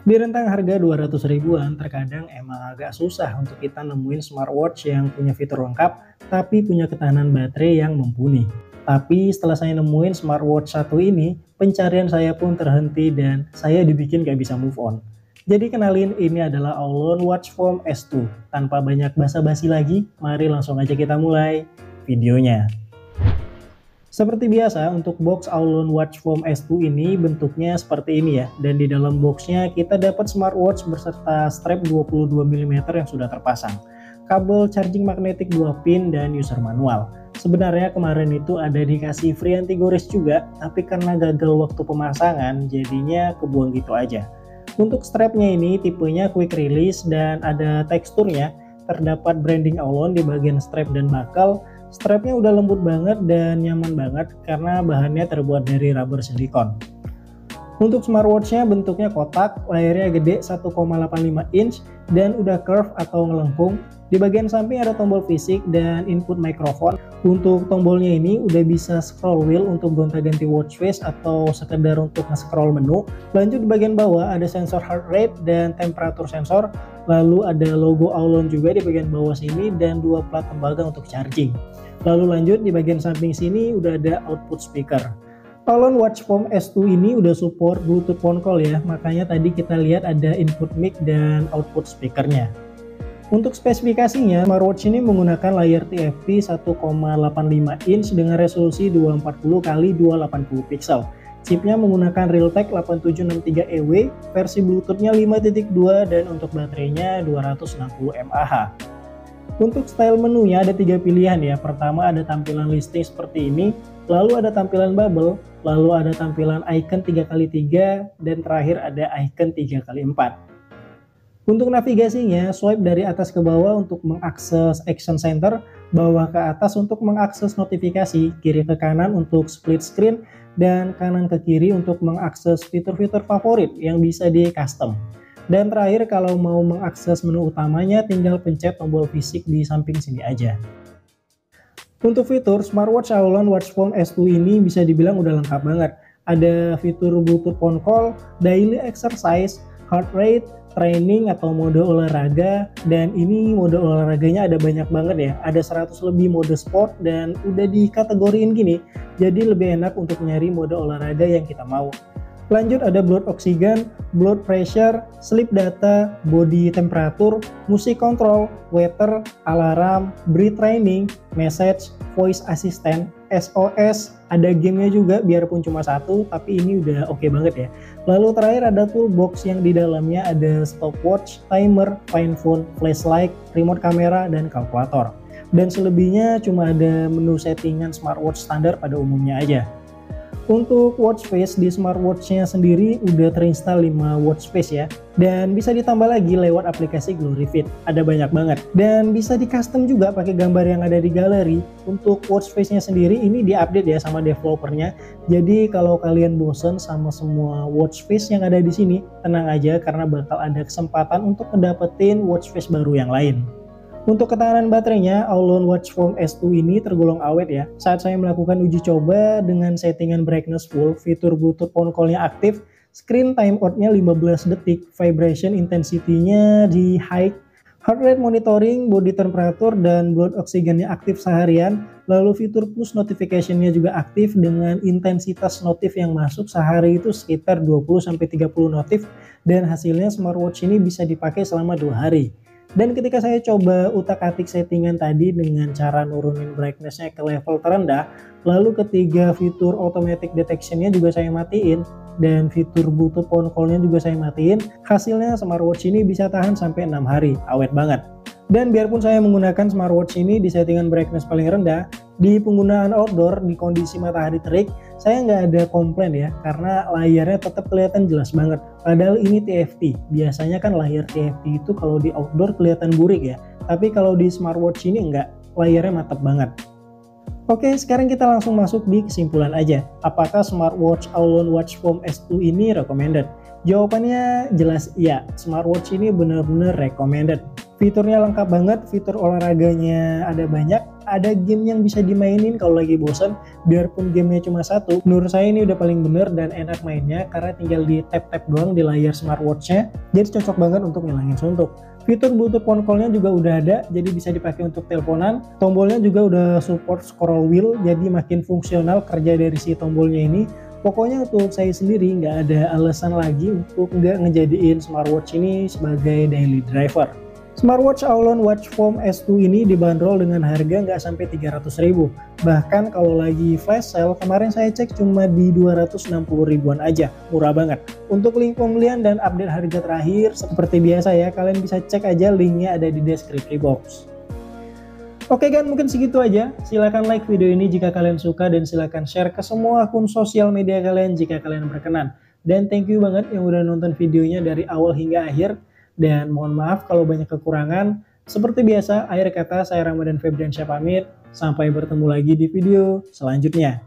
Di rentang harga 200 ribuan, terkadang emang agak susah untuk kita nemuin smartwatch yang punya fitur lengkap, tapi punya ketahanan baterai yang mumpuni. Tapi setelah saya nemuin smartwatch satu ini, pencarian saya pun terhenti dan saya dibikin gak bisa move on. Jadi kenalin, ini adalah Aulon Watchform S2. Tanpa banyak basa-basi lagi, mari langsung aja kita mulai videonya. Seperti biasa, untuk box Aulon Watchform S2 ini bentuknya seperti ini ya. Dan di dalam boxnya kita dapat smartwatch beserta strap 22 mm yang sudah terpasang, kabel charging magnetik 2 pin, dan user manual. Sebenarnya kemarin itu ada dikasih free anti gores juga, tapi karena gagal waktu pemasangan jadinya kebuang gitu aja. Untuk strapnya ini tipenya quick release dan ada teksturnya. Terdapat branding Aulon di bagian strap dan bakal. Strapnya udah lembut banget dan nyaman banget karena bahannya terbuat dari rubber silikon. Untuk smartwatchnya bentuknya kotak, layarnya gede 1,85 inch dan udah curve atau ngelengkung. Di bagian samping ada tombol fisik dan input mikrofon. Untuk tombolnya ini udah bisa scroll wheel untuk gonta-ganti watch face atau sekedar untuk nge-scroll menu. Lanjut di bagian bawah ada sensor heart rate dan temperatur sensor. Lalu ada logo Aulon juga di bagian bawah sini dan dua plat tembaga untuk charging. Lalu lanjut di bagian samping sini udah ada output speaker. Aulon Watchform S2 ini udah support Bluetooth phone call ya, makanya tadi kita lihat ada input mic dan output speakernya. Untuk spesifikasinya, smartwatch ini menggunakan layar TFT 1,85 inch dengan resolusi 240x280 pixel. Chipnya menggunakan Realtek 8763EW, versi Bluetoothnya 5.2 dan untuk baterainya 260 mAh. Untuk style menunya ada 3 pilihan ya. Pertama ada tampilan listing seperti ini, lalu ada tampilan bubble, lalu ada tampilan icon 3x3, dan terakhir ada icon 3x4. Untuk navigasinya, swipe dari atas ke bawah untuk mengakses action center, bawah ke atas untuk mengakses notifikasi, kiri ke kanan untuk split screen, dan kanan ke kiri untuk mengakses fitur-fitur favorit yang bisa di custom. Dan terakhir kalau mau mengakses menu utamanya tinggal pencet tombol fisik di samping sini aja. Untuk fitur, smartwatch Aulon Watchform S2 ini bisa dibilang udah lengkap banget. Ada fitur Bluetooth phone call, daily exercise, heart rate, training atau mode olahraga, dan ini mode olahraganya ada banyak banget ya. Ada 100 lebih mode sport dan udah dikategoriin gini, jadi lebih enak untuk nyari mode olahraga yang kita mau. Lanjut ada blood oxygen, blood pressure, sleep data, body temperature, music control, weather, alarm, breath training, message, voice assistant, SOS, ada gamenya juga biarpun cuma satu, tapi ini udah oke banget ya. Lalu terakhir ada toolbox yang di dalamnya ada stopwatch, timer, find phone, flashlight, remote kamera, dan kalkulator. Dan selebihnya cuma ada menu settingan smartwatch standar pada umumnya aja. Untuk watch face di smartwatchnya sendiri udah terinstall 5 watch face ya, dan bisa ditambah lagi lewat aplikasi GloryFit. Ada banyak banget dan bisa di custom juga pakai gambar yang ada di galeri. Untuk watch face-nya sendiri ini diupdate ya sama developernya. Jadi kalau kalian bosen sama semua watch face yang ada di sini, tenang aja karena bakal ada kesempatan untuk ngedapetin watch face baru yang lain. Untuk ketahanan baterainya, Aulon Watchform S2 ini tergolong awet ya. Saat saya melakukan uji coba dengan settingan brightness full, fitur Bluetooth phone call-nya aktif, screen timeout-nya 15 detik, vibration intensity-nya di high, heart rate monitoring, body temperature, dan blood oxygen-nya aktif seharian. Lalu fitur push notification-nya juga aktif dengan intensitas notif yang masuk sehari itu sekitar 20-30 notif, dan hasilnya smartwatch ini bisa dipakai selama 2 hari. Dan ketika saya coba utak-atik settingan tadi dengan cara nurunin brightness-nya ke level terendah, lalu ketiga fitur automatic detection-nya juga saya matiin, dan fitur Bluetooth phone call-nya juga saya matiin, hasilnya smartwatch ini bisa tahan sampai 6 hari, awet banget. Dan biarpun saya menggunakan smartwatch ini di settingan brightness paling rendah, di penggunaan outdoor di kondisi matahari terik, saya nggak ada komplain ya, karena layarnya tetap kelihatan jelas banget. Padahal ini TFT, biasanya kan layar TFT itu kalau di outdoor kelihatan burik ya, tapi kalau di smartwatch ini nggak, layarnya mantap banget. Oke, sekarang kita langsung masuk di kesimpulan aja. Apakah smartwatch Aulon Watchform S2 ini recommended? Jawabannya jelas iya, smartwatch ini benar-benar recommended. Fiturnya lengkap banget, fitur olahraganya ada banyak, ada game yang bisa dimainin kalau lagi bosan, biarpun gamenya cuma satu. Menurut saya ini udah paling bener dan enak mainnya karena tinggal di tap-tap doang di layar smartwatch-nya, jadi cocok banget untuk ngilangin suntuk. Fitur Bluetooth phone call-nya juga udah ada, jadi bisa dipakai untuk teleponan. Tombolnya juga udah support scroll wheel, jadi makin fungsional kerja dari si tombolnya ini. Pokoknya untuk saya sendiri nggak ada alasan lagi untuk nggak ngejadiin smartwatch ini sebagai daily driver. Smartwatch Aulon Watch Foam S2 ini dibanderol dengan harga nggak sampai 300.000. Bahkan kalau lagi flash sale, kemarin saya cek cuma di 260 ribuan aja, murah banget. Untuk link pembelian dan update harga terakhir, seperti biasa ya, kalian bisa cek aja linknya ada di deskripsi box. Oke kan, mungkin segitu aja. Silahkan like video ini jika kalian suka dan silahkan share ke semua akun sosial media kalian jika kalian berkenan. Dan thank you banget yang udah nonton videonya dari awal hingga akhir. Dan mohon maaf kalau banyak kekurangan. Seperti biasa, akhir kata saya Ramadan Febriansyah pamit. Sampai bertemu lagi di video selanjutnya.